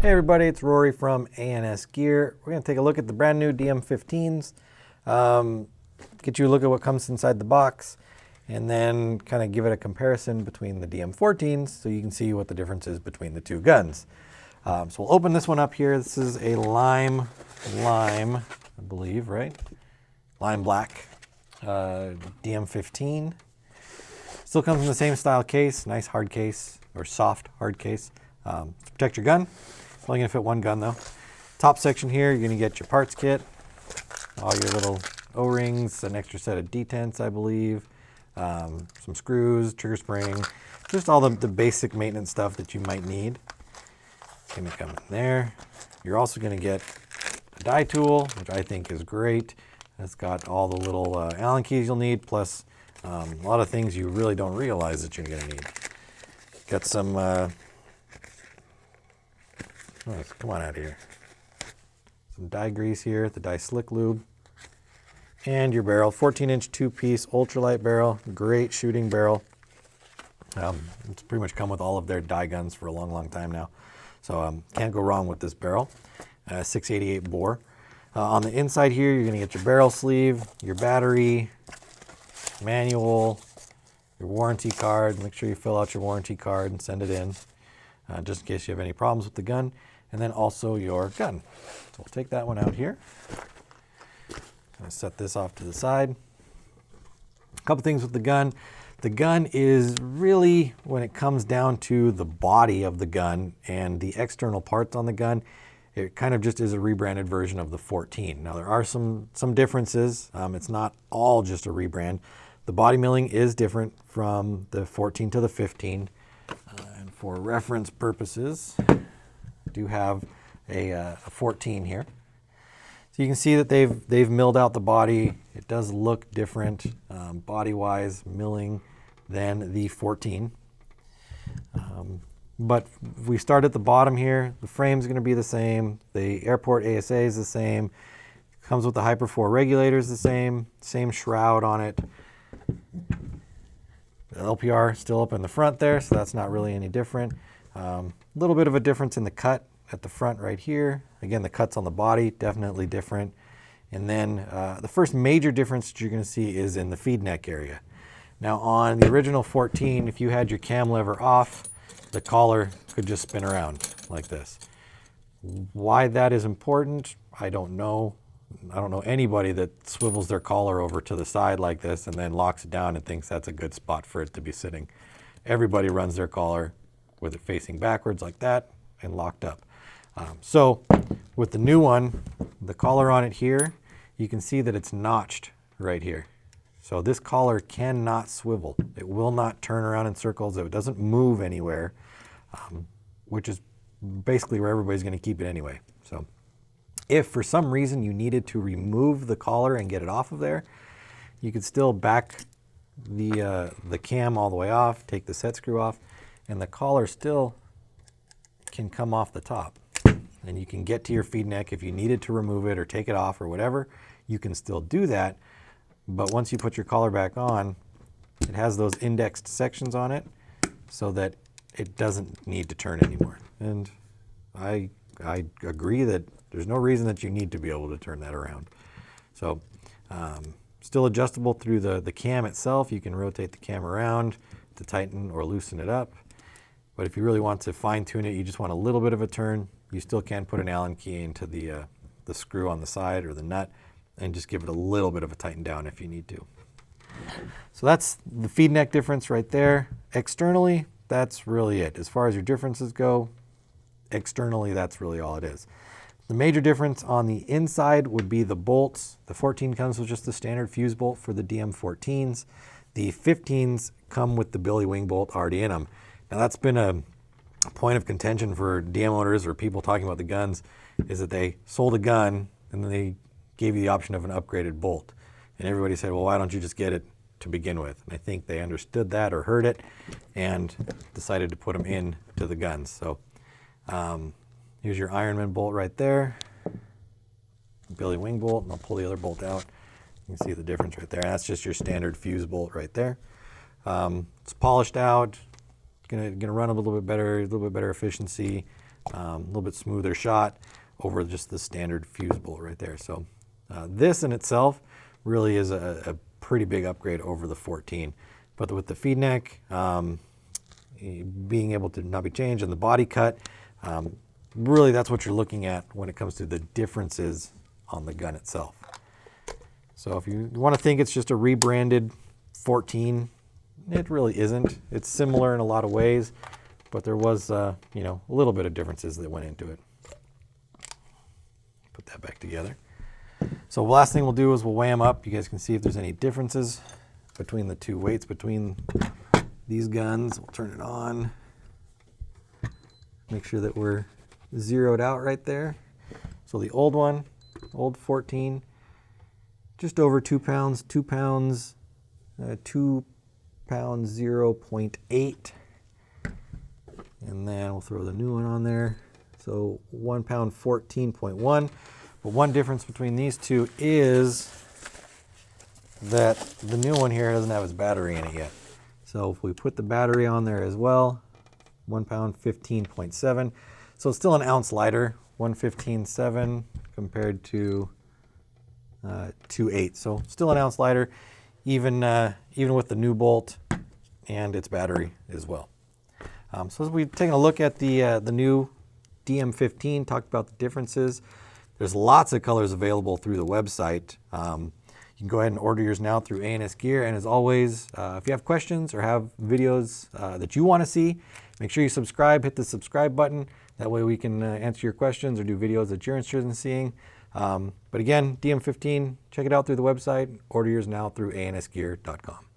Hey everybody, it's Rory from ANSgear. We're going to take a look at the brand new DM15s, get you a look at what comes inside the box, and then kind of give it a comparison between the DM14s so you can see what the difference is between the two guns. So we'll open this one up here. This is a lime, I believe, right? Lime black DM15. Still comes in the same style case, nice hard case, or soft hard case to protect your gun. It's only gonna fit one gun though. Top section here, you're gonna get your parts kit, all your little O-rings, an extra set of detents, I believe, some screws, trigger spring, just all the basic maintenance stuff that you might need. It's gonna come in there. You're also gonna get a die tool, which I think is great. It's got all the little Allen keys you'll need, plus a lot of things you really don't realize that you're gonna need. Got some, come on out of here. Some die grease here, the die slick lube, and your barrel, 14-inch two-piece ultralight barrel, great shooting barrel. It's pretty much come with all of their die guns for a long, long time now. So can't go wrong with this barrel. 688 bore. On the inside here, you're gonna get your barrel sleeve, your battery, manual, your warranty card. Make sure you fill out your warranty card and send it in, just in case you have any problems with the gun. And then also your gun. So we'll take that one out here. I'll set this off to the side. A couple things with the gun. The gun is really, when it comes down to the body of the gun and the external parts on the gun, it kind of just is a rebranded version of the 14. Now there are some differences. It's not all just a rebrand. The body milling is different from the 14 to the 15. And for reference purposes, I do have a 14 here. So you can see that they've milled out the body. It does look different body-wise, milling, than the 14. But if we start at the bottom here, the frame's going to be the same. The airport ASA is the same. Comes with the Hyper 4 regulators the same shroud on it. The LPR still up in the front there, so that's not really any different. A little bit of a difference in the cut at the front right here. Again, the cuts on the body, definitely different. And then the first major difference that you're going to see is in the feed neck area. Now on the original 14, if you had your cam lever off, the collar could just spin around like this. Why that is important, I don't know. I don't know anybody that swivels their collar over to the side like this and then locks it down and thinks that's a good spot for it to be sitting. Everybody runs their collar with it facing backwards like that and locked up. So with the new one, the collar on it here, you can see that it's notched right here. So this collar cannot swivel. It will not turn around in circles. It doesn't move anywhere, which is basically where everybody's going to keep it anyway. So if for some reason you needed to remove the collar and get it off of there, you could still back the cam all the way off, take the set screw off, and the collar still can come off the top. And you can get to your feed neck if you needed to remove it or take it off or whatever. You can still do that. But once you put your collar back on, it has those indexed sections on it so that it doesn't need to turn anymore. And I agree that there's no reason that you need to be able to turn that around. So still adjustable through the cam itself. You can rotate the cam around to tighten or loosen it up. But if you really want to fine tune it, you just want a little bit of a turn, you still can put an Allen key into the screw on the side or the nut and just give it a little bit of a tighten down if you need to. So that's the feed neck difference right there. Externally, that's really it. As far as your differences go, externally, that's really all it is. The major difference on the inside would be the bolts. The 14 comes with just the standard fuse bolt for the DM14s. The 15s come with the Billy Wing bolt already in them. Now that's been a point of contention for DM owners or people talking about the guns, is that they sold a gun and then they gave you the option of an upgraded bolt. And everybody said, well, why don't you just get it to begin with? And I think they understood that or heard it and decided to put them in to the guns. So here's your Ironman bolt right there, Billy Wing bolt, and I'll pull the other bolt out. You can see the difference right there. That's just your standard fuse bolt right there. It's polished out. Gonna run a little bit better efficiency. A little bit smoother shot over just the standard fuse bolt right there. So this in itself really is a pretty big upgrade over the 14. But with the feed neck being able to not be changed and the body cut, really that's what you're looking at when it comes to the differences on the gun itself. So if you want to think it's just a rebranded 14, it really isn't. It's similar in a lot of ways, but there was you know, a little bit of differences that went into it. Put that back together. So the last thing we'll do is we'll weigh them up. You guys can see if there's any differences between the two weights between these guns. We'll turn it on. Make sure that we're zeroed out right there. So the old one, old 14, just over 2 pounds, 2 pounds, 2 pounds 0.8. And then we'll throw the new one on there. So 1 pound 14.1. But one difference between these two is that the new one here doesn't have its battery in it yet. So if we put the battery on there as well, 1 pound 15.7. So it's still an ounce lighter, 115.7 compared to 2.8. So still an ounce lighter, even with the new bolt and its battery as well. So as we've taken a look at the new DM15, talked about the differences. There's lots of colors available through the website. You can go ahead and order yours now through ANSgear. And as always, if you have questions or have videos that you want to see, make sure you subscribe, hit the subscribe button. That way we can answer your questions or do videos that you're interested in seeing. But again, DM15, check it out through the website. Order yours now through ANSgear.com.